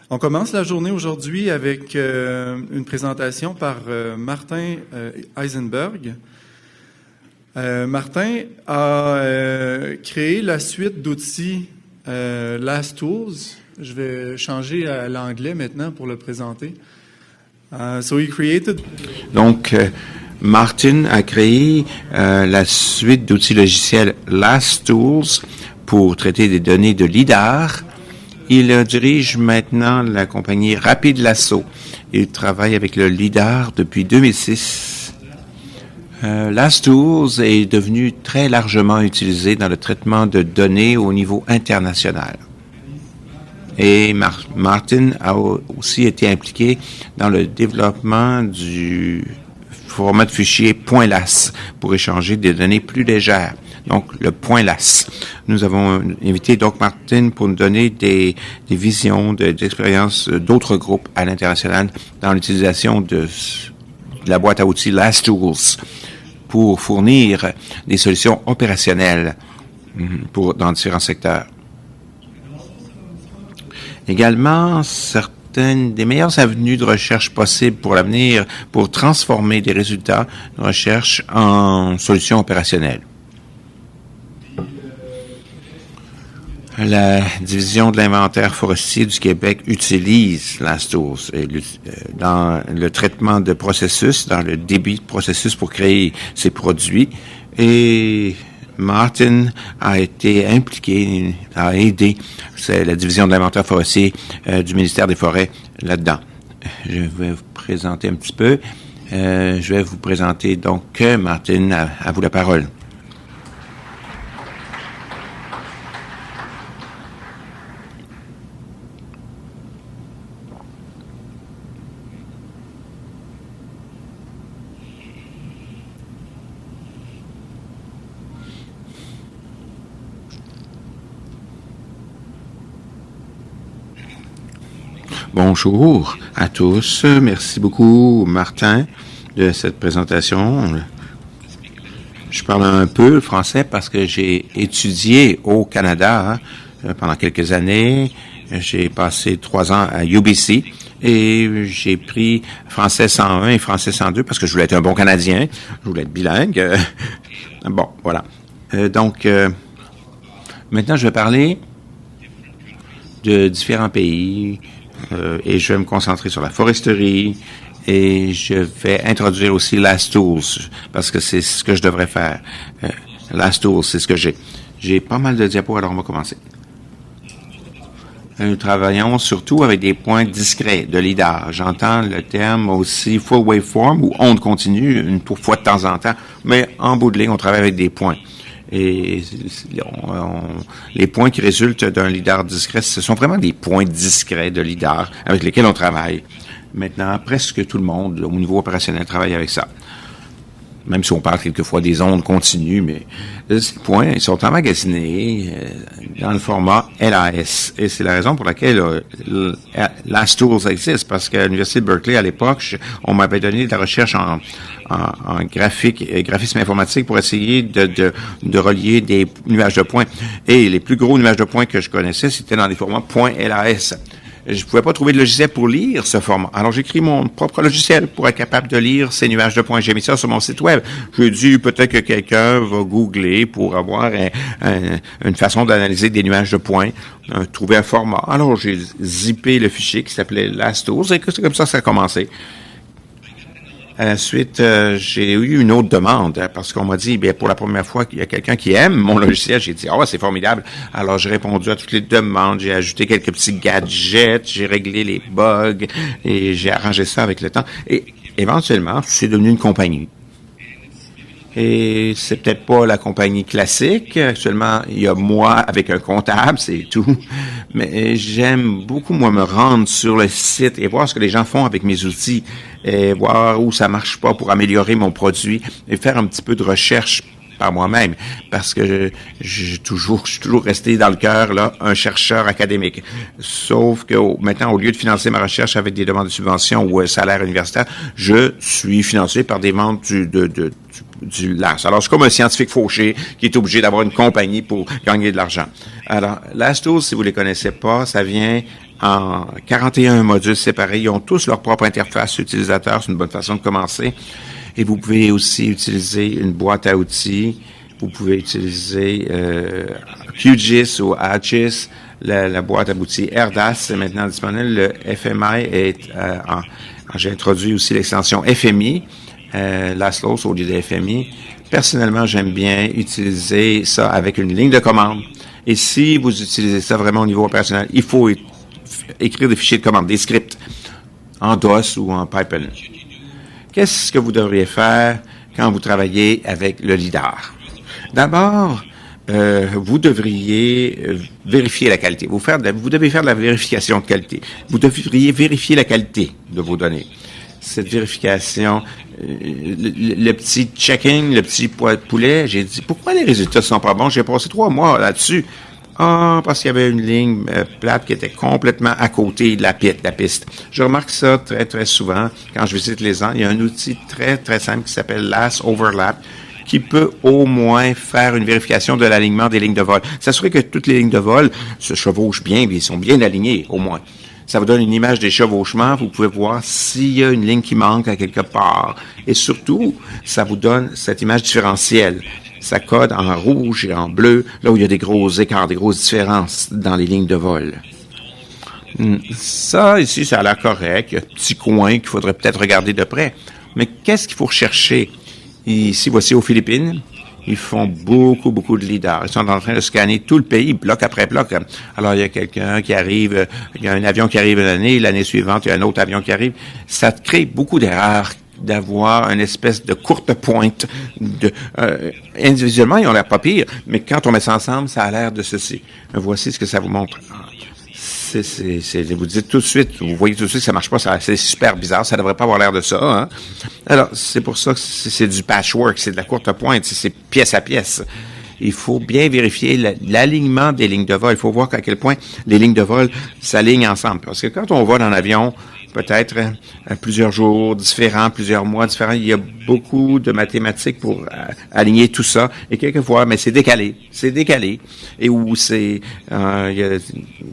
On commence la journée aujourd'hui avec une présentation par Martin Eisenberg. Martin a créé la suite d'outils Last Tools. Je vais changer à l'anglais maintenant pour le présenter. Donc, Martin a créé la suite d'outils logiciels Last Tools pour traiter des données de LIDAR. Il dirige maintenant la compagnie Rapid Lasso. Il travaille avec le LIDAR depuis 2006. Last Tools est devenu très largement utilisé dans le traitement de données au niveau international. Et Martin a aussi été impliqué dans le développement du format de fichier .las pour échanger des données plus légères. Donc, le .las. Nous avons invité donc Martin pour nous donner des visions, d'expériences d'autres groupes à l'international dans l'utilisation de la boîte à outils Last Tools pour fournir des solutions opérationnelles dans différents secteurs. Également, certaines des meilleures avenues de recherche possibles pour l'avenir pour transformer des résultats de recherche en solutions opérationnelles. La division de l'inventaire forestier du Québec utilise Last Tools dans le traitement de processus, dans le débit de processus pour créer ces produits. Et Martin a été impliqué, a aidé la division de l'inventaire forestier du ministère des Forêts là-dedans. Je vais vous présenter un petit peu. Je vais vous présenter donc Martin, à vous la parole. Bonjour à tous. Merci beaucoup, Martin, de cette présentation. Je parle un peu le français parce que j'ai étudié au Canada pendant quelques années. J'ai passé 3 ans à UBC et j'ai pris français 101 et français 102 parce que je voulais être un bon Canadien. Je voulais être bilingue. Bon, voilà. Donc, maintenant, je vais parler de différents pays. Et je vais me concentrer sur la foresterie et je vais introduire aussi Last Tools parce que c'est ce que je devrais faire. Last Tools, c'est ce que j'ai. J'ai pas mal de diapos, alors on va commencer. Nous travaillons surtout avec des points discrets de LIDAR. J'entends le terme aussi full waveform ou onde continue une fois de temps en temps, mais en bout de ligne, on travaille avec des points. Et les points qui résultent d'un LIDAR discret, ce sont vraiment des points discrets de LIDAR avec lesquels on travaille. Maintenant, presque tout le monde, au niveau opérationnel, travaille avec ça. Même si on parle quelquefois des ondes continues, mais ces points, ils sont emmagasinés dans le format LAS. Et c'est la raison pour laquelle Last Tools existe, parce qu'à l'Université de Berkeley, à l'époque, on m'avait donné de la recherche en graphisme informatique pour essayer de relier des nuages de points. Et les plus gros nuages de points que je connaissais, c'était dans des formats .las. Je pouvais pas trouver de logiciel pour lire ce format. Alors, j'ai écrit mon propre logiciel pour être capable de lire ces nuages de points. J'ai mis ça sur mon site web. J'ai dit, peut-être que quelqu'un va googler pour avoir une façon d'analyser des nuages de points, trouver un format. Alors, j'ai zippé le fichier qui s'appelait Last Tools et c'est comme ça a commencé. Ensuite, j'ai eu une autre demande parce qu'on m'a dit, bien, pour la première fois qu'il y a quelqu'un qui aime mon logiciel, j'ai dit, c'est formidable. Alors, j'ai répondu à toutes les demandes, j'ai ajouté quelques petits gadgets, j'ai réglé les bugs et j'ai arrangé ça avec le temps. Et éventuellement, c'est devenu une compagnie. Et c'est peut-être pas la compagnie classique. Actuellement, il y a moi avec un comptable, c'est tout. Mais j'aime beaucoup, moi, me rendre sur le site et voir ce que les gens font avec mes outils et voir où ça marche pas pour améliorer mon produit et faire un petit peu de recherche par moi-même, parce que je suis toujours resté dans le cœur, là, un chercheur académique. Sauf que maintenant, au lieu de financer ma recherche avec des demandes de subvention ou un salaire universitaire, je suis financé par des membres du LAS. Alors, c'est comme un scientifique fauché qui est obligé d'avoir une compagnie pour gagner de l'argent. Alors, LASTools, si vous les connaissez pas, ça vient en 41 modules séparés. Ils ont tous leur propre interface utilisateur. C'est une bonne façon de commencer. Et vous pouvez aussi utiliser une boîte à outils. Vous pouvez utiliser QGIS ou ArcGIS, la boîte à outils RDAS est maintenant disponible. Le FMI est j'ai introduit aussi l'extension FMI, LASTools au lieu de FMI. Personnellement, j'aime bien utiliser ça avec une ligne de commande. Et si vous utilisez ça vraiment au niveau opérationnel, il faut écrire des fichiers de commande, des scripts, en DOS ou en Python. Qu'est-ce que vous devriez faire quand vous travaillez avec le LIDAR? D'abord, vous devriez vérifier la qualité. Vous devez faire de la vérification de qualité. Vous devriez vérifier la qualité de vos données. Cette vérification, le petit checking, le petit poulet, j'ai dit, pourquoi les résultats sont pas bons? J'ai passé 3 mois là-dessus. Parce qu'il y avait une ligne plate qui était complètement à côté de la piste. Je remarque ça très, très souvent quand je visite les gens. Il y a un outil très, très simple qui s'appelle LAS Overlap qui peut au moins faire une vérification de l'alignement des lignes de vol. S'assurer que toutes les lignes de vol se chevauchent bien, ils sont bien alignés, au moins. Ça vous donne une image des chevauchements. Vous pouvez voir s'il y a une ligne qui manque à quelque part. Et surtout, ça vous donne cette image différentielle. Ça code en rouge et en bleu, là où il y a des gros écarts, des grosses différences dans les lignes de vol. Ça, ici, ça a l'air correct. Il y a un petit coin qu'il faudrait peut-être regarder de près. Mais qu'est-ce qu'il faut rechercher? Ici, voici aux Philippines. Ils font beaucoup de lidars. Ils sont en train de scanner tout le pays, bloc après bloc. Alors, il y a quelqu'un qui arrive, il y a un avion qui arrive l'année suivante, il y a un autre avion qui arrive. Ça crée beaucoup d'erreurs d'avoir une espèce de courte pointe. Individuellement, ils ont l'air pas pire, mais quand on met ça ensemble, ça a l'air de ceci. Voici ce que ça vous montre. Vous dites tout de suite, vous voyez tout de suite que ça marche pas, c'est super bizarre, ça devrait pas avoir l'air de ça. Hein? Alors, c'est pour ça que c'est du patchwork, c'est de la courte pointe, c'est pièce à pièce. Il faut bien vérifier l'alignement des lignes de vol. Il faut voir à quel point les lignes de vol s'alignent ensemble. Parce que quand on va dans l'avion, peut-être plusieurs jours différents, plusieurs mois différents, il y a beaucoup de mathématiques pour aligner tout ça. Et quelquefois, mais c'est décalé. Et où il y a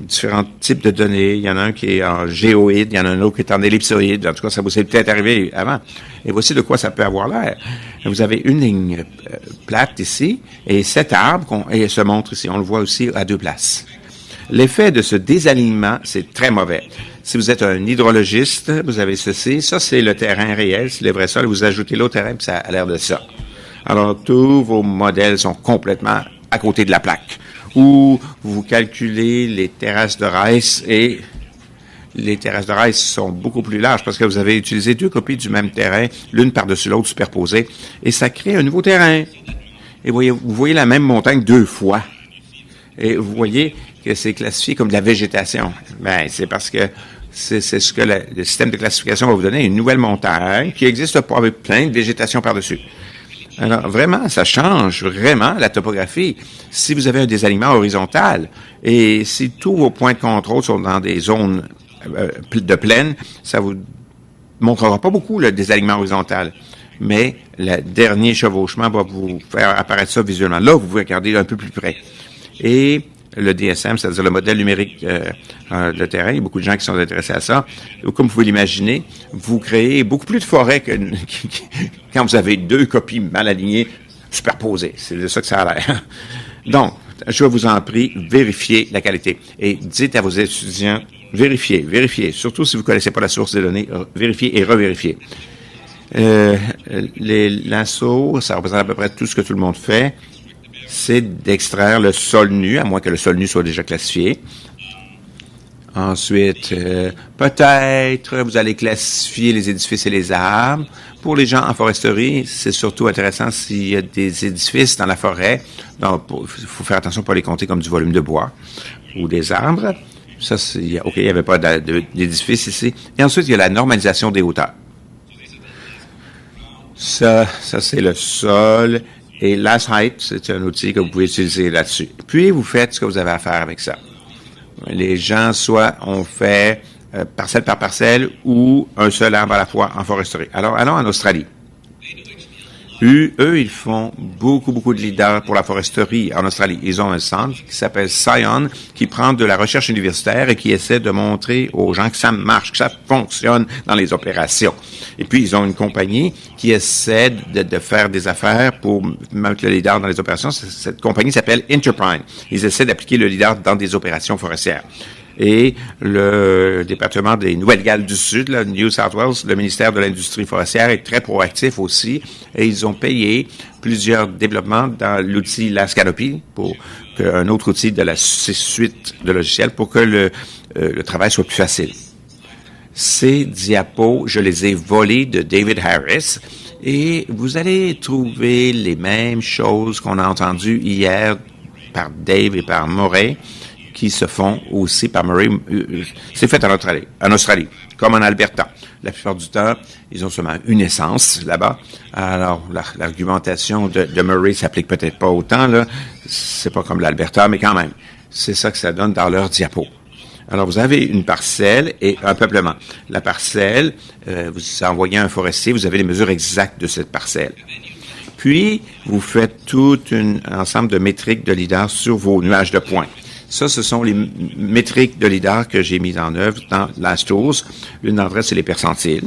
différents types de données. Il y en a un qui est en géoïde, il y en a un autre qui est en ellipsoïde. En tout cas, ça vous est peut-être arrivé avant. Et voici de quoi ça peut avoir l'air. Vous avez une ligne plate ici, et cet arbre se montre ici. On le voit aussi à 2 places. L'effet de ce désalignement, c'est très mauvais. Si vous êtes un hydrologiste, vous avez ceci. Ça, c'est le terrain réel, c'est le vrai sol. Vous ajoutez l'autre terrain, puis ça a l'air de ça. Alors, tous vos modèles sont complètement à côté de la plaque. Ou vous calculez les terrasses de Rice, et les terrasses de Rice sont beaucoup plus larges parce que vous avez utilisé 2 copies du même terrain, l'une par-dessus l'autre superposée, et ça crée un nouveau terrain. Et vous voyez la même montagne 2 fois. Et vous voyez que c'est classifié comme de la végétation. Ben, c'est parce que c'est ce que le système de classification va vous donner, une nouvelle montagne qui n'existe pas avec plein de végétation par-dessus. Alors, vraiment, ça change vraiment la topographie. Si vous avez un désalignement horizontal et si tous vos points de contrôle sont dans des zones de plaine, ça vous montrera pas beaucoup le désalignement horizontal. Mais le dernier chevauchement va vous faire apparaître ça visuellement. Là, vous pouvez regarder un peu plus près. Et le DSM, c'est-à-dire le modèle numérique de terrain, il y a beaucoup de gens qui sont intéressés à ça. Et comme vous pouvez l'imaginer, vous créez beaucoup plus de forêts que quand vous avez 2 copies mal alignées, superposées. C'est de ça que ça a l'air. Donc, je vous en prie, vérifiez la qualité. Et dites à vos étudiants, vérifiez. Surtout si vous ne connaissez pas la source des données, vérifiez et revérifiez. L'assaut, ça représente à peu près tout ce que tout le monde fait. C'est d'extraire le sol nu, à moins que le sol nu soit déjà classifié. Ensuite, peut-être, vous allez classifier les édifices et les arbres. Pour les gens en foresterie, c'est surtout intéressant s'il y a des édifices dans la forêt. Donc, il faut faire attention pour les compter comme du volume de bois ou des arbres. Ça, il n'y avait pas d'édifice ici. Et ensuite, il y a la normalisation des hauteurs. Ça c'est le sol. Et Last Height, c'est un outil que vous pouvez utiliser là-dessus. Puis, vous faites ce que vous avez à faire avec ça. Les gens, soit on fait parcelle par parcelle ou un seul arbre à la fois en foresterie. Alors, allons en Australie. Eux, ils font beaucoup de leaders pour la foresterie en Australie. Ils ont un centre qui s'appelle Scion, qui prend de la recherche universitaire et qui essaie de montrer aux gens que ça marche, que ça fonctionne dans les opérations. Et puis, ils ont une compagnie qui essaie de faire des affaires pour mettre le leader dans les opérations. Cette compagnie s'appelle Interprime. Ils essaient d'appliquer le leader dans des opérations forestières. Et le département des Nouvelle-Galles du Sud, là, New South Wales, le ministère de l'Industrie forestière est très proactif aussi, et ils ont payé plusieurs développements dans l'outil Last Canopy, pour un autre outil de la suite de logiciels, pour que le travail soit plus facile. Ces diapos, je les ai volés de David Harris, et vous allez trouver les mêmes choses qu'on a entendues hier par Dave et par Murray, qui se font aussi par Murray. C'est fait en Australie, comme en Alberta. La plupart du temps, ils ont seulement une essence là-bas. Alors, l'argumentation de Murray s'applique peut-être pas autant, là. C'est pas comme l'Alberta, mais quand même. C'est ça que ça donne dans leur diapo. Alors, vous avez une parcelle et un peuplement. La parcelle, vous envoyez un forestier, vous avez les mesures exactes de cette parcelle. Puis, vous faites tout un ensemble de métriques de LIDAR sur vos nuages de points. Ça, ce sont les métriques de LIDAR que j'ai mises en œuvre dans LastTools. L'une d'entre elles, c'est les percentiles.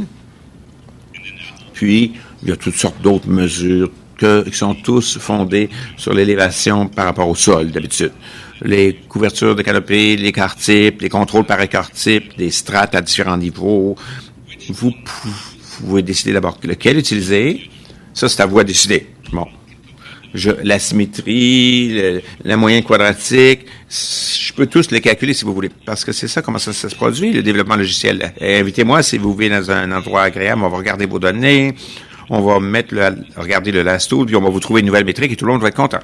Puis, il y a toutes sortes d'autres mesures qui sont tous fondées sur l'élévation par rapport au sol, d'habitude. Les couvertures de canopée, l'écart type, les contrôles par écart type, les strates à différents niveaux. Vous pouvez décider d'abord lequel utiliser. Ça, c'est à vous à décider. Bon. La symétrie, la moyenne quadratique, je peux tous les calculer si vous voulez, parce que c'est ça comment ça se produit, le développement logiciel. Et invitez-moi si vous vivez dans un endroit agréable, on va regarder vos données, on va regarder le LastTool, puis on va vous trouver une nouvelle métrique et tout le monde va être content.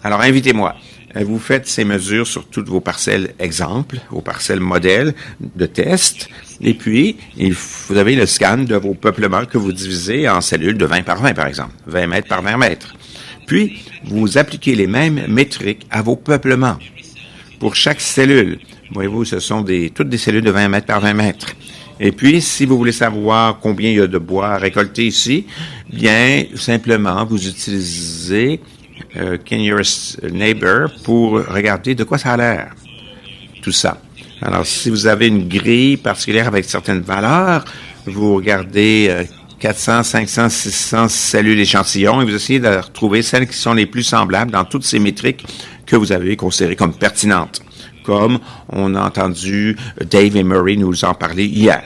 Alors invitez-moi. Vous faites ces mesures sur toutes vos parcelles exemples, vos parcelles modèles de test, et puis vous avez le scan de vos peuplements que vous divisez en cellules de 20 par 20, par exemple, 20 mètres par 20 mètres. Puis, vous appliquez les mêmes métriques à vos peuplements. Pour chaque cellule, voyez-vous, ce sont toutes des cellules de 20 mètres par 20 mètres. Et puis, si vous voulez savoir combien il y a de bois à récolter ici, bien, simplement, vous utilisez Can Nearest Neighbor pour regarder de quoi ça a l'air. Tout ça. Alors, si vous avez une grille particulière avec certaines valeurs, vous regardez 400, 500, 600 cellules échantillons et vous essayez de retrouver celles qui sont les plus semblables dans toutes ces métriques que vous avez considérées comme pertinentes. Comme on a entendu Dave et Murray nous en parler hier.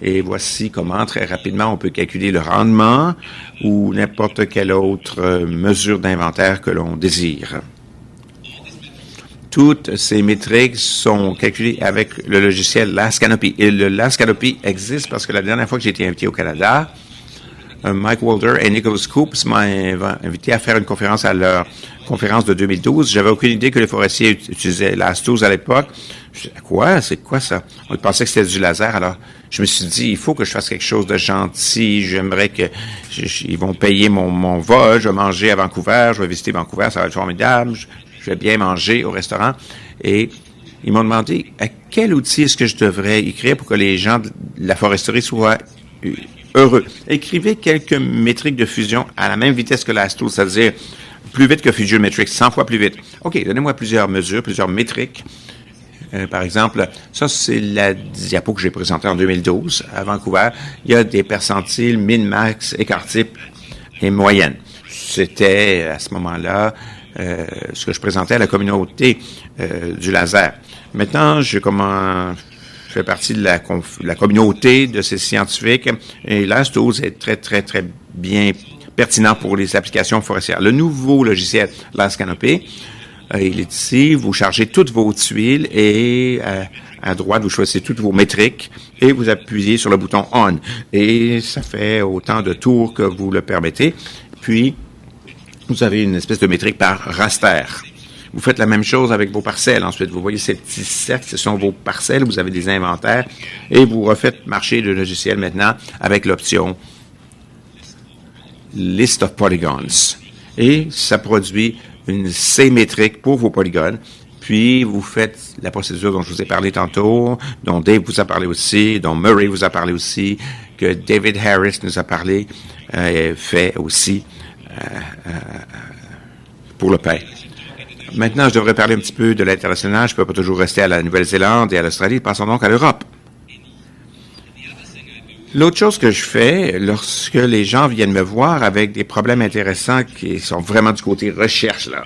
Et voici comment, très rapidement, on peut calculer le rendement ou n'importe quelle autre mesure d'inventaire que l'on désire. Toutes ces métriques sont calculées avec le logiciel Last Canopy. Et le Last Canopy existe parce que la dernière fois que j'ai été invité au Canada, Mike Walter et Nicholas Coops m'ont invité à faire une conférence à leur conférence de 2012. J'avais aucune idée que les forestiers utilisaient LastTools à l'époque. Je disais, quoi? C'est quoi ça? On pensait que c'était du laser. Alors, je me suis dit, il faut que je fasse quelque chose de gentil. J'aimerais ils vont payer mon vol. Je vais manger à Vancouver. Je vais visiter Vancouver. Ça va être formidable. Je vais bien manger au restaurant. Et ils m'ont demandé à quel outil est-ce que je devrais écrire pour que les gens de la foresterie soient heureux. Écrivez quelques métriques de fusion à la même vitesse que LastTools, c'est-à-dire plus vite que FusionMetrics, 100 fois plus vite. OK, donnez-moi plusieurs mesures, plusieurs métriques. Par exemple, ça, c'est la diapo que j'ai présentée en 2012 à Vancouver. Il y a des percentiles, min, max, écart type et moyenne. C'était, à ce moment-là, ce que je présentais à la communauté du laser. Maintenant, je fais partie de la communauté de ces scientifiques et LastTools est très, très, très bien pertinent pour les applications forestières. Le nouveau logiciel Last Canopy, il est ici, vous chargez toutes vos tuiles et à droite, vous choisissez toutes vos métriques et vous appuyez sur le bouton On. Et ça fait autant de tours que vous le permettez. Puis, vous avez une espèce de métrique par raster. Vous faites la même chose avec vos parcelles. Ensuite, vous voyez ces petits cercles, ce sont vos parcelles, vous avez des inventaires et vous refaites marcher le logiciel maintenant avec l'option List of Polygons. Et ça produit une C métrique pour vos polygones. Puis, vous faites la procédure dont je vous ai parlé tantôt, dont Dave vous a parlé aussi, dont Murray vous a parlé aussi, que David Harris nous a parlé, fait aussi pour le pain. Maintenant, je devrais parler un petit peu de l'international. Je ne peux pas toujours rester à la Nouvelle-Zélande et à l'Australie. Passons donc à l'Europe. L'autre chose que je fais, lorsque les gens viennent me voir avec des problèmes intéressants qui sont vraiment du côté recherche, là,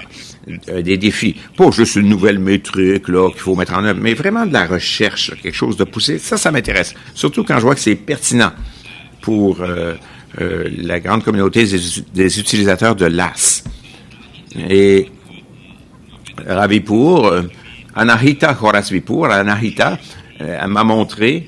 des défis, pas juste une nouvelle métrique là qu'il faut mettre en œuvre, mais vraiment de la recherche, là, quelque chose de poussé, ça m'intéresse. Surtout quand je vois que c'est pertinent pour la grande communauté des utilisateurs de LAS. Et Ravipur, Anahita Horace Vipur, Anahita, elle m'a montré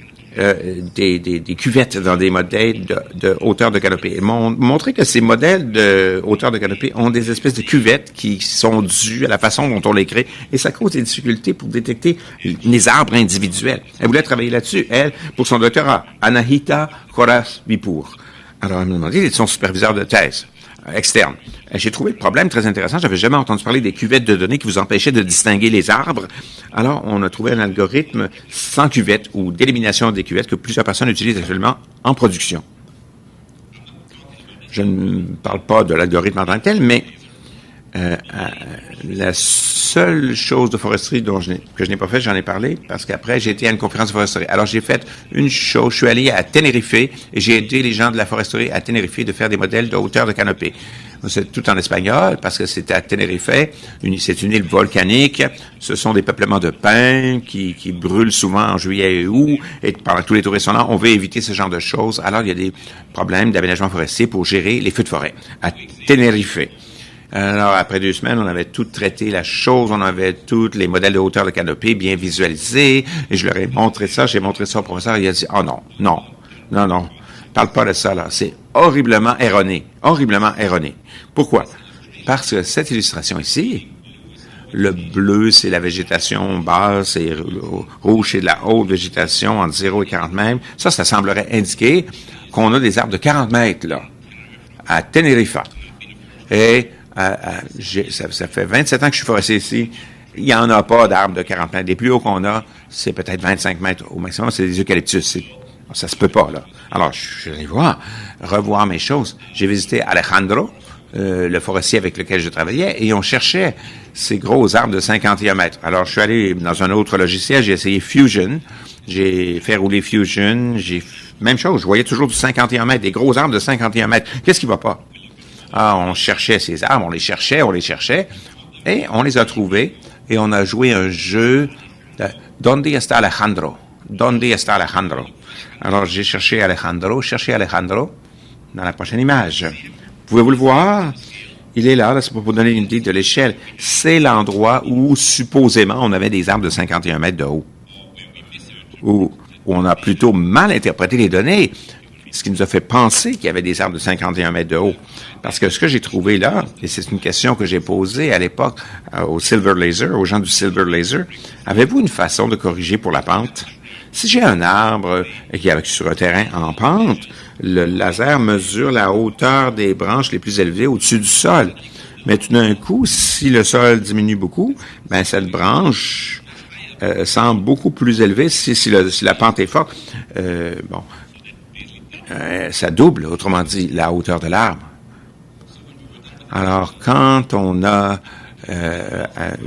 des cuvettes dans des modèles de hauteur de canopée. Ils m'ont montré que ces modèles de hauteur de canopée ont des espèces de cuvettes qui sont dues à la façon dont on les crée, et ça cause des difficultés pour détecter les arbres individuels. Elle voulait travailler là-dessus, elle, pour son doctorat, Anahita Horace Vipur. Alors, elle m'a demandé d'être son superviseur de thèse externe. J'ai trouvé le problème très intéressant. J'avais jamais entendu parler des cuvettes de données qui vous empêchaient de distinguer les arbres. Alors, on a trouvé un algorithme sans cuvettes ou d'élimination des cuvettes que plusieurs personnes utilisent actuellement en production. Je ne parle pas de l'algorithme en tant que tel, mais la seule chose de foresterie que je n'ai pas fait, j'en ai parlé, parce qu'après, j'ai été à une conférence de foresterie. Alors, j'ai fait une chose, je suis allé à Tenerife et j'ai aidé les gens de la foresterie à Tenerife de faire des modèles de hauteur de canopée. C'est tout en espagnol, parce que c'était à Tenerife, c'est une île volcanique, ce sont des peuplements de pins qui brûlent souvent en juillet et août, et pendant tous les touristes sont là, on veut éviter ce genre de choses. Alors, il y a des problèmes d'aménagement forestier pour gérer les feux de forêt à Tenerife. Alors, après 2 semaines, on avait tout traité la chose, on avait tous les modèles de hauteur de canopée bien visualisés, et je leur ai montré ça, j'ai montré ça au professeur, il a dit, oh non, parle pas de ça, là, c'est horriblement erroné. Pourquoi? Parce que cette illustration ici, le bleu, c'est la végétation basse, et le rouge, c'est de la haute végétation entre 0 et 40 mètres. Ça semblerait indiquer qu'on a des arbres de 40 mètres, là, à Tenerife. Et ça fait 27 ans que je suis forestier ici. Il n'y en a pas d'arbres de 40 mètres. Les plus hauts qu'on a, c'est peut-être 25 mètres au maximum. C'est des eucalyptus. Ça se peut pas, là. Alors, je suis allé revoir mes choses. J'ai visité Alejandro, le forestier avec lequel je travaillais, et on cherchait ces gros arbres de 51 mètres. Alors, je suis allé dans un autre logiciel, j'ai essayé Fusion. J'ai fait rouler Fusion. Même chose, je voyais toujours du 51 mètres, des gros arbres de 51 mètres. Qu'est-ce qui va pas? Ah, on cherchait ces arbres, on les cherchait, et on les a trouvés, et on a joué un jeu de Donde está Alejandro? Alors, j'ai cherché Alejandro dans la prochaine image. Pouvez-vous le voir? Il est là, c'est pour vous donner une idée de l'échelle. C'est l'endroit où, supposément, on avait des arbres de 51 mètres de haut. Où on a plutôt mal interprété les données, ce qui nous a fait penser qu'il y avait des arbres de 51 mètres de haut. Parce que ce que j'ai trouvé là, et c'est une question que j'ai posée à l'époque aux gens du Silver Laser, avez-vous une façon de corriger pour la pente? Si j'ai un arbre qui est sur un terrain en pente, le laser mesure la hauteur des branches les plus élevées au-dessus du sol. Mais tout d'un coup, si le sol diminue beaucoup, ben cette branche semble beaucoup plus élevée si la pente est forte. Ça double, autrement dit, la hauteur de l'arbre. Alors, quand on a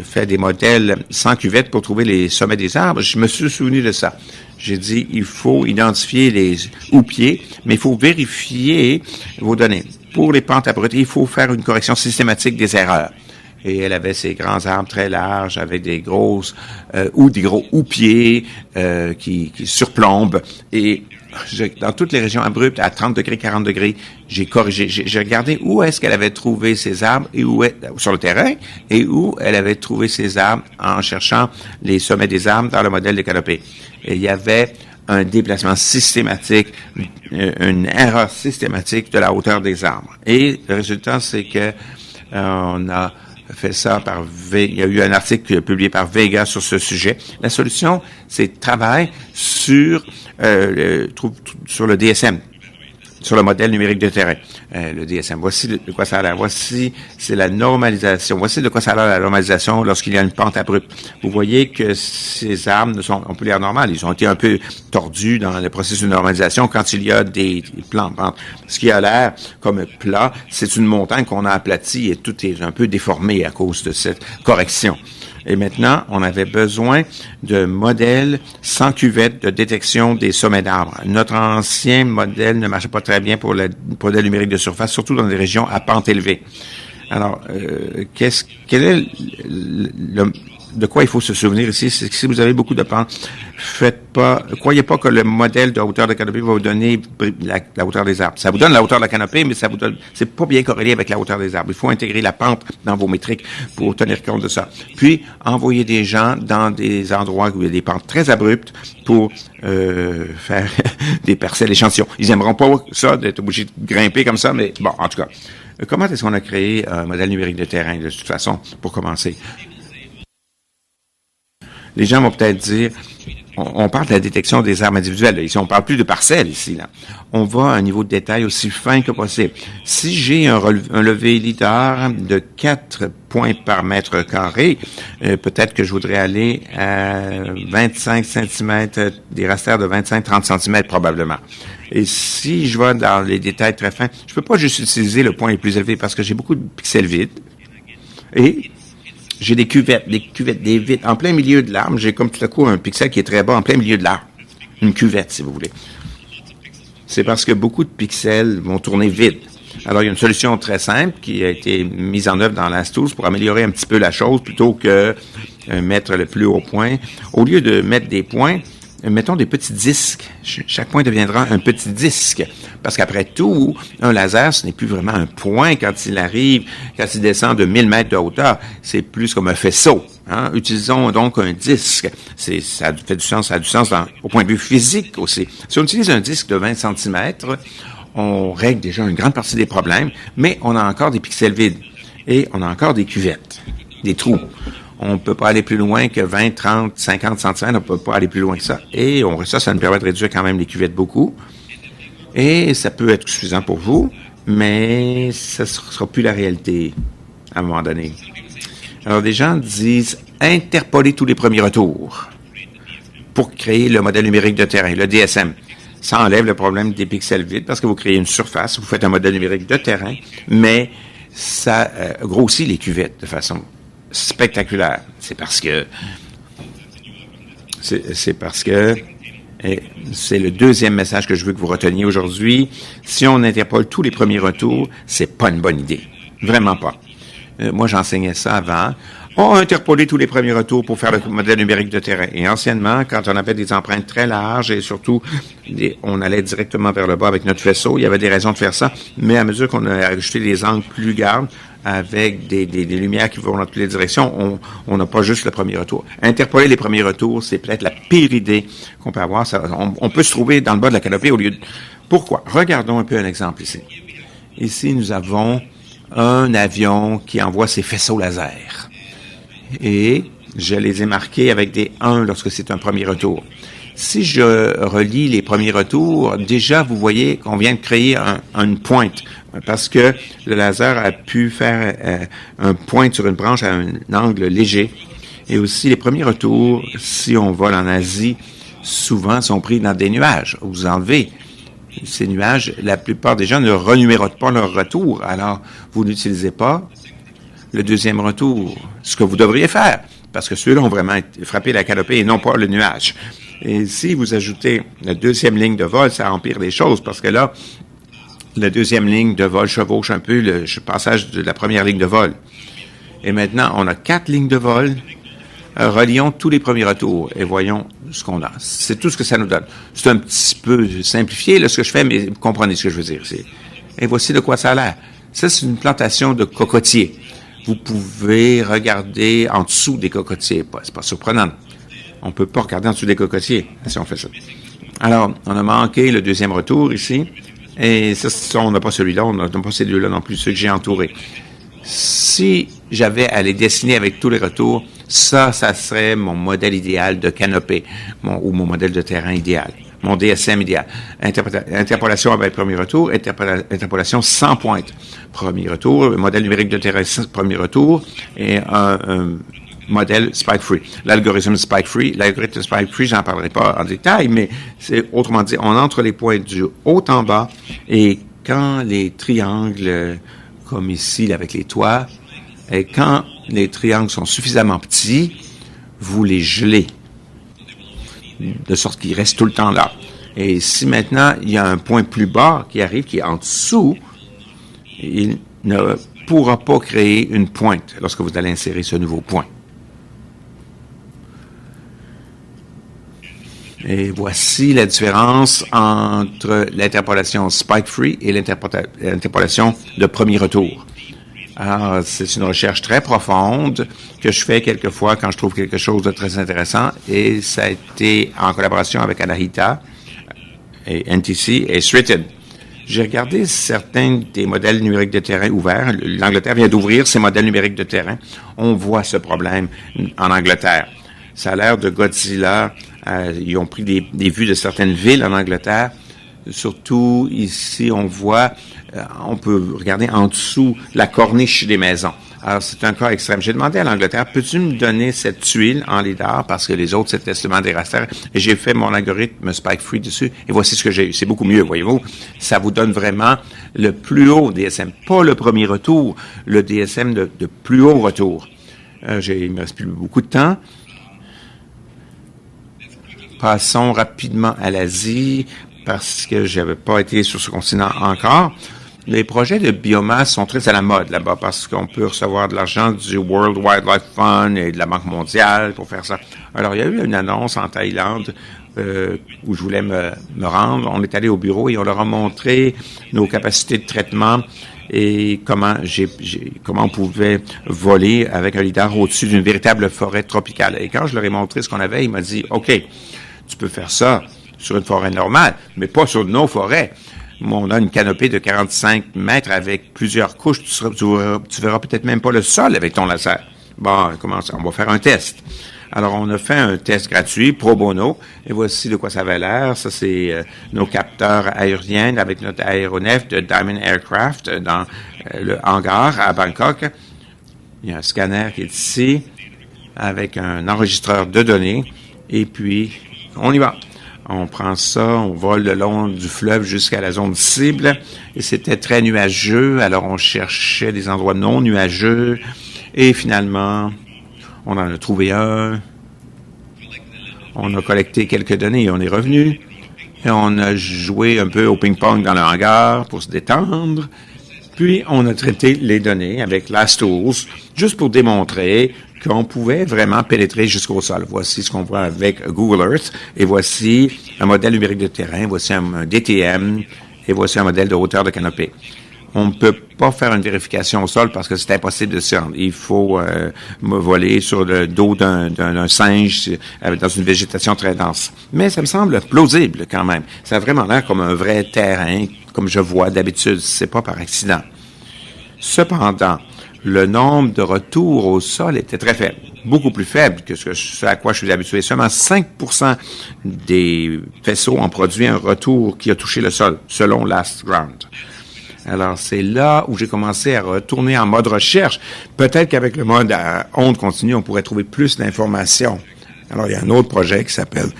fait des modèles sans cuvette pour trouver les sommets des arbres, je me suis souvenu de ça. J'ai dit, il faut identifier les houppiers, mais il faut vérifier vos données. Pour les pentes abruptes, il faut faire une correction systématique des erreurs. Et elle avait ces grands arbres très larges avec des grosses ou des gros houppiers qui surplombent. Et dans toutes les régions abruptes, à 30 degrés, 40 degrés, j'ai corrigé. J'ai regardé où est-ce qu'elle avait trouvé ces arbres et sur le terrain, et où elle avait trouvé ces arbres en cherchant les sommets des arbres dans le modèle de canopée. Et il y avait un déplacement systématique, une erreur systématique de la hauteur des arbres. Et le résultat, c'est que on a fait ça il y a eu un article publié par Vega sur ce sujet. La solution, c'est travail sur le DSM. sur le modèle numérique de terrain, le DSM. Voici de quoi ça a l'air. Voici, c'est la normalisation. Voici de quoi ça a l'air la normalisation lorsqu'il y a une pente abrupte. Vous voyez que ces arbres on peut les dire normales. Ils ont été un peu tordus dans le processus de normalisation quand il y a des plans. Ce qui a l'air comme plat, c'est une montagne qu'on a aplatie et tout est un peu déformé à cause de cette correction. Et maintenant, on avait besoin de modèles sans cuvette de détection des sommets d'arbres. Notre ancien modèle ne marchait pas très bien pour le modèle numérique de surface, surtout dans des régions à pente élevée. Alors, quel est de quoi il faut se souvenir ici, c'est que si vous avez beaucoup de pentes, croyez pas que le modèle de hauteur de canopée va vous donner la hauteur des arbres. Ça vous donne la hauteur de la canopée, mais c'est pas bien corrélé avec la hauteur des arbres. Il faut intégrer la pente dans vos métriques pour tenir compte de ça. Puis, envoyer des gens dans des endroits où il y a des pentes très abruptes pour faire des parcelles échantillons. Ils aimeront pas ça, d'être obligés de grimper comme ça, mais bon, en tout cas. Comment est-ce qu'on a créé un modèle numérique de terrain, de toute façon, pour commencer? Les gens vont peut-être dire, on parle de la détection des arbres individuels. Là. Ici, on parle plus de parcelles ici. Là. On va à un niveau de détail aussi fin que possible. Si j'ai un levé lidar de 4 points par mètre carré, peut-être que je voudrais aller à 25 cm, des rasters de 25-30 cm probablement. Et si je vais dans les détails très fins, je peux pas juste utiliser le point le plus élevé parce que j'ai beaucoup de pixels vides. Et j'ai des cuvettes, des vitres. En plein milieu de l'arbre, j'ai comme tout à coup un pixel qui est très bas en plein milieu de l'arbre. Une cuvette, si vous voulez. C'est parce que beaucoup de pixels vont tourner vides. Alors, il y a une solution très simple qui a été mise en œuvre dans LastTools pour améliorer un petit peu la chose plutôt que mettre le plus haut point. Au lieu de mettre des points, mettons des petits disques. Chaque point deviendra un petit disque. Parce qu'après tout, un laser, ce n'est plus vraiment un point quand il arrive, quand il descend de 1000 mètres de hauteur. C'est plus comme un faisceau. Hein? Utilisons donc un disque. Ça fait du sens, ça a du sens au point de vue physique aussi. Si on utilise un disque de 20 cm, on règle déjà une grande partie des problèmes, mais on a encore des pixels vides. Et on a encore des cuvettes, des trous. On ne peut pas aller plus loin que 20, 30, 50 cm. On ne peut pas aller plus loin que ça. Et ça nous permet de réduire quand même les cuvettes beaucoup. Et ça peut être suffisant pour vous, mais ça ne sera plus la réalité à un moment donné. Alors, des gens disent interpoler tous les premiers retours pour créer le modèle numérique de terrain, le DSM. Ça enlève le problème des pixels vides parce que vous créez une surface, vous faites un modèle numérique de terrain, mais ça grossit les cuvettes de façon spectaculaire. C'est parce que c'est le deuxième message que je veux que vous reteniez aujourd'hui. Si on interpole tous les premiers retours, c'est pas une bonne idée. Vraiment pas. Moi, j'enseignais ça avant. On interpolait tous les premiers retours pour faire le modèle numérique de terrain. Et anciennement, quand on avait des empreintes très larges et surtout, on allait directement vers le bas avec notre faisceau, il y avait des raisons de faire ça. Mais à mesure qu'on a ajouté des angles plus grands, avec des lumières qui vont dans toutes les directions, on n'a pas juste le premier retour. Interpoler les premiers retours, c'est peut-être la pire idée qu'on peut avoir. Ça, on peut se trouver dans le bas de la canopée au lieu de... Pourquoi? Regardons un peu un exemple ici. Ici, nous avons un avion qui envoie ses faisceaux laser. Et je les ai marqués avec des 1 lorsque c'est un premier retour. Si je relis les premiers retours, déjà, vous voyez qu'on vient de créer une pointe parce que le laser a pu faire un point sur une branche à un angle léger. Et aussi, les premiers retours, si on vole en Asie, souvent sont pris dans des nuages. Vous enlevez ces nuages. La plupart des gens ne renumérotent pas leur retour. Alors, vous n'utilisez pas le deuxième retour, ce que vous devriez faire, parce que ceux-là ont vraiment frappé la canopée et non pas le nuage. Et si vous ajoutez la deuxième ligne de vol, ça empire les choses, parce que là, la deuxième ligne de vol chevauche un peu le passage de la première ligne de vol. Et maintenant, on a 4 lignes de vol. Relions tous les premiers retours et voyons ce qu'on a. C'est tout ce que ça nous donne. C'est un petit peu simplifié, là, ce que je fais, mais vous comprenez ce que je veux dire. Et voici de quoi ça a l'air. Ça, c'est une plantation de cocotiers. Vous pouvez regarder en dessous des cocotiers. C'est pas surprenant. On peut pas regarder en dessous des cocotiers si on fait ça. Alors, on a manqué le deuxième retour ici. Et ça, on n'a pas celui-là, on n'a pas ces deux-là non plus, ceux que j'ai entourés. Si j'avais à les dessiner avec tous les retours, ça serait mon modèle idéal de canopée, ou mon modèle de terrain idéal. mon DSM idéal. Interpolation avec premier retour, interpolation sans pointe. Premier retour, modèle numérique de terrain, premier retour, et un modèle spike-free. L'algorithme spike-free, j'en parlerai pas en détail, mais c'est autrement dit, on entre les points du haut en bas, et quand les triangles, comme ici avec les toits, et quand les triangles sont suffisamment petits, vous les gelez, de sorte qu'ils restent tout le temps là. Et si maintenant, il y a un point plus bas qui arrive, qui est en dessous, il ne pourra pas créer une pointe lorsque vous allez insérer ce nouveau point. Et voici la différence entre l'interpolation spike-free et l'interpolation de premier retour. Alors, c'est une recherche très profonde que je fais quelquefois quand je trouve quelque chose de très intéressant, et ça a été en collaboration avec Anahita, et NTC et Threated. J'ai regardé certains des modèles numériques de terrain ouverts. L'Angleterre vient d'ouvrir ses modèles numériques de terrain. On voit ce problème en Angleterre. Ça a l'air de Godzilla. Ils ont pris des vues de certaines villes en Angleterre. Surtout ici, on voit, on peut regarder en dessous la corniche des maisons. Alors, c'est un cas extrême. J'ai demandé à l'Angleterre, peux-tu me donner cette tuile en lidar, parce que les autres, c'était seulement des rasters, et j'ai fait mon algorithme spike-free dessus, et voici ce que j'ai eu. C'est beaucoup mieux, voyez-vous. Ça vous donne vraiment le plus haut DSM, pas le premier retour, le DSM de plus haut retour. Il me reste plus beaucoup de temps. Passons rapidement à l'Asie, parce que j'avais pas été sur ce continent encore. Les projets de biomasse sont très à la mode là-bas, parce qu'on peut recevoir de l'argent du World Wildlife Fund et de la Banque mondiale pour faire ça. Alors, il y a eu une annonce en Thaïlande où je voulais me rendre. On est allé au bureau et on leur a montré nos capacités de traitement et comment on pouvait voler avec un lidar au-dessus d'une véritable forêt tropicale. Et quand je leur ai montré ce qu'on avait, il m'a dit, OK, tu peux faire ça sur une forêt normale, mais pas sur nos forêts. On a une canopée de 45 mètres avec plusieurs couches. Tu verras peut-être même pas le sol avec ton laser. Bon, on va faire un test. Alors, on a fait un test gratuit, pro bono, et voici de quoi ça avait l'air. Ça, c'est nos capteurs aériens avec notre aéronef de Diamond Aircraft dans le hangar à Bangkok. Il y a un scanner qui est ici avec un enregistreur de données, et puis on y va. On prend ça, on vole le long du fleuve jusqu'à la zone cible, et c'était très nuageux, alors on cherchait des endroits non nuageux, et finalement, on en a trouvé un. On a collecté quelques données et on est revenu, et on a joué un peu au ping-pong dans le hangar pour se détendre, puis on a traité les données avec LastTools, juste pour démontrer qu'on pouvait vraiment pénétrer jusqu'au sol. Voici ce qu'on voit avec Google Earth, et voici un modèle numérique de terrain, voici un DTM, et voici un modèle de hauteur de canopée. On ne peut pas faire une vérification au sol parce que c'est impossible de se rendre. Il faut voler sur le dos d'un singe dans une végétation très dense. Mais ça me semble plausible quand même. Ça a vraiment l'air comme un vrai terrain, comme je vois d'habitude. C'est pas par accident. Cependant, le nombre de retours au sol était très faible, beaucoup plus faible que ce à quoi je suis habitué. Seulement 5% des faisceaux ont produit un retour qui a touché le sol, selon LastGround. Alors, c'est là où j'ai commencé à retourner en mode recherche. Peut-être qu'avec le mode à onde continue, on pourrait trouver plus d'informations. Alors, il y a un autre projet qui s'appelle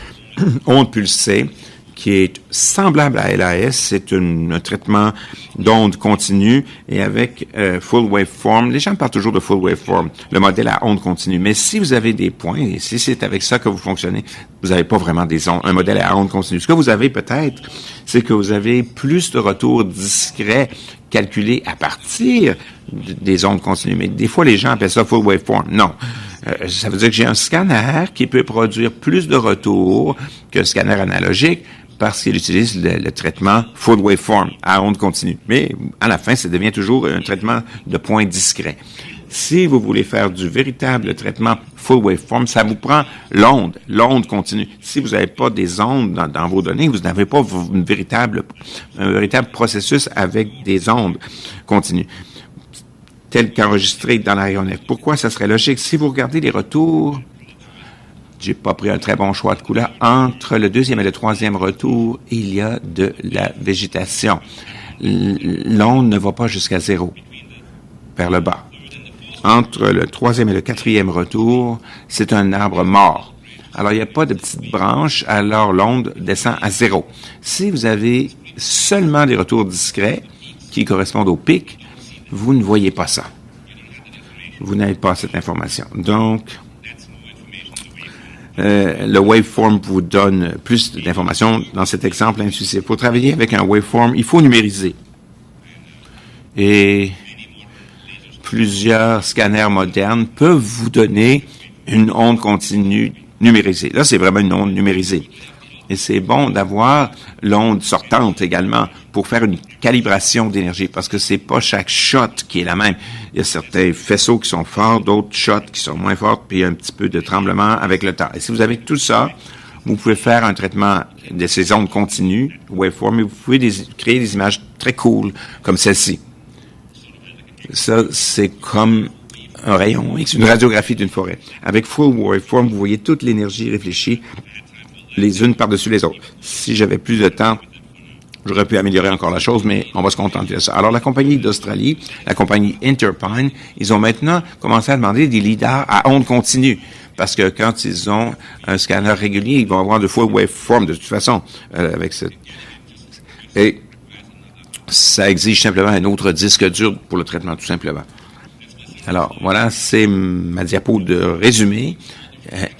Onde pulsée, qui est semblable à LAS. C'est un traitement d'onde continue et avec full waveform. Les gens parlent toujours de full waveform, le modèle à onde continue. Mais si vous avez des points, et si c'est avec ça que vous fonctionnez, vous n'avez pas vraiment un modèle à onde continue. Ce que vous avez peut-être, c'est que vous avez plus de retours discrets calculés à partir des ondes continues. Mais des fois, les gens appellent ça full waveform. Non. Ça veut dire que j'ai un scanner qui peut produire plus de retours qu'un scanner analogique, parce qu'il utilise le traitement full waveform à onde continue. Mais à la fin, ça devient toujours un traitement de points discrets. Si vous voulez faire du véritable traitement full waveform, ça vous prend l'onde continue. Si vous n'avez pas des ondes dans vos données, vous n'avez pas un véritable processus avec des ondes continues, tel qu'enregistré dans l'aéronef. Pourquoi ça serait logique? Si vous regardez les retours J'ai pas pris un très bon choix de couleur. Entre le deuxième et le troisième retour, il y a de la végétation. L'onde ne va pas jusqu'à 0, vers le bas. Entre le troisième et le quatrième retour, c'est un arbre mort. Alors, il n'y a pas de petites branches, alors l'onde descend à 0. Si vous avez seulement des retours discrets qui correspondent au pic, vous ne voyez pas ça. Vous n'avez pas cette information. Donc, le waveform vous donne plus d'informations dans cet exemple intuitif. Pour travailler avec un waveform, il faut numériser. Et plusieurs scanners modernes peuvent vous donner une onde continue numérisée. Là, c'est vraiment une onde numérisée. Et c'est bon d'avoir l'onde sortante également pour faire une calibration d'énergie, parce que c'est pas chaque shot qui est la même. Il y a certains faisceaux qui sont forts, d'autres shots qui sont moins forts, puis il y a un petit peu de tremblement avec le temps. Et si vous avez tout ça, vous pouvez faire un traitement de ces ondes continues, waveform, et vous pouvez créer des images très cool, comme celle-ci. Ça, c'est comme un rayon X, une radiographie d'une forêt. Avec full waveform, vous voyez toute l'énergie réfléchie les unes par-dessus les autres. Si j'avais plus de temps, j'aurais pu améliorer encore la chose, mais on va se contenter de ça. Alors, la compagnie d'Australie, la compagnie Interpine, ils ont maintenant commencé à demander des lidars à onde continue. Parce que quand ils ont un scanner régulier, ils vont avoir de full waveform de toute façon. Et ça exige simplement un autre disque dur pour le traitement, tout simplement. Alors, voilà, c'est ma diapo de résumé.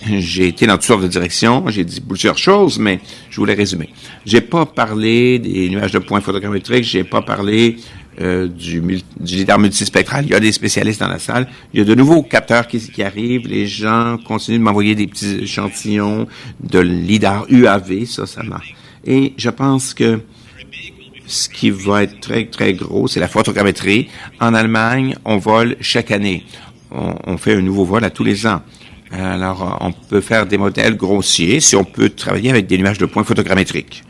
J'ai été dans toutes sortes de directions, j'ai dit plusieurs choses, mais je voulais résumer. J'ai pas parlé des nuages de points photogrammétriques, j'ai pas parlé du lidar multispectral. Il y a des spécialistes dans la salle. Il y a de nouveaux capteurs qui arrivent. Les gens continuent de m'envoyer des petits échantillons de lidar UAV, ça marche. Et je pense que ce qui va être très, très gros, c'est la photogrammétrie. En Allemagne, on vole chaque année. On fait un nouveau vol à tous les ans. Alors, on peut faire des modèles grossiers si on peut travailler avec des nuages de points photogrammétriques.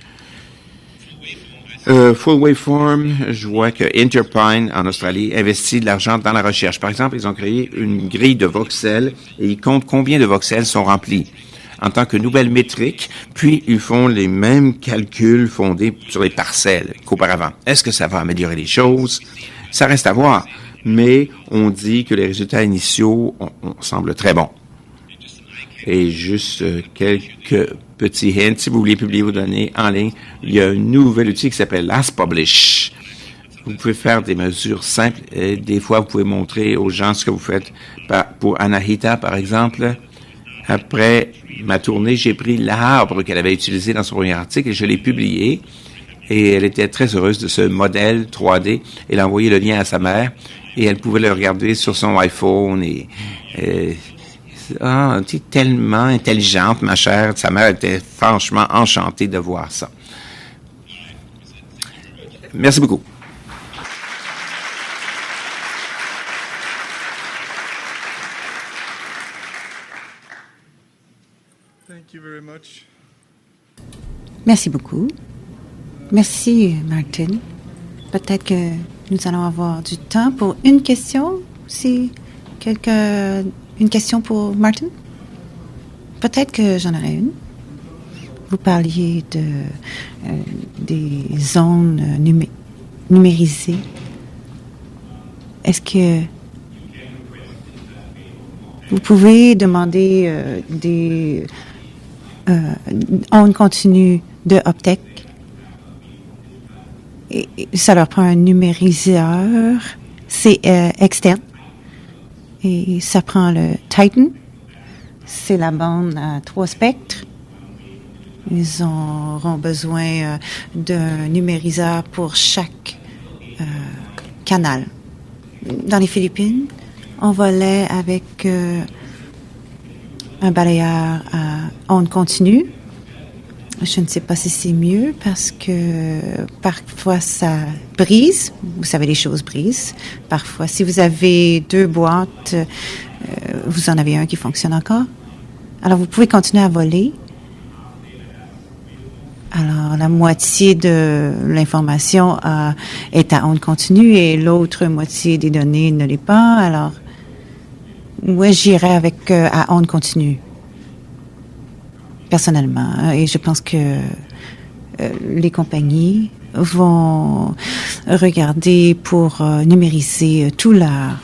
Full waveform, je vois que Interpine, en Australie, investit de l'argent dans la recherche. Par exemple, ils ont créé une grille de voxels et ils comptent combien de voxels sont remplis en tant que nouvelle métrique, puis ils font les mêmes calculs fondés sur les parcelles qu'auparavant. Est-ce que ça va améliorer les choses? Ça reste à voir, mais on dit que les résultats initiaux semblent très bons. Et juste quelques petits hints. Si vous voulez publier vos données en ligne, il y a un nouvel outil qui s'appelle Last Publish. Vous pouvez faire des mesures simples. Et des fois, vous pouvez montrer aux gens ce que vous faites. Pour Anahita, par exemple, après ma tournée, j'ai pris l'arbre qu'elle avait utilisé dans son premier article et je l'ai publié. Et elle était très heureuse de ce modèle 3D. Elle a envoyé le lien à sa mère et elle pouvait le regarder sur son iPhone tu es tellement intelligente, ma chère. Sa mère était franchement enchantée de voir ça. Merci beaucoup. Thank you very much. Merci beaucoup. Merci, Martin. Peut-être que nous allons avoir du temps pour une question, si quelqu'un... Une question pour Martin? Peut-être que j'en aurais une. Vous parliez des zones numérisées. Est-ce que vous pouvez demander des ondes continues de Optech? Et ça leur prend un numériseur externe. Et ça prend le Titan. C'est la bande à 3 spectres. Ils auront besoin d'un numériseur pour chaque canal. Dans les Philippines, on volait avec un balayeur à onde continue. Je ne sais pas si c'est mieux parce que parfois ça brise. Vous savez, les choses brisent. Parfois, si vous avez 2 boîtes, vous en avez un qui fonctionne encore. Alors, vous pouvez continuer à voler. Alors, la moitié de l'information est à onde continue et l'autre moitié des données ne l'est pas. Alors, moi, j'irais avec à onde continue. personnellement. Et je pense que les compagnies vont regarder pour numériser tout l'art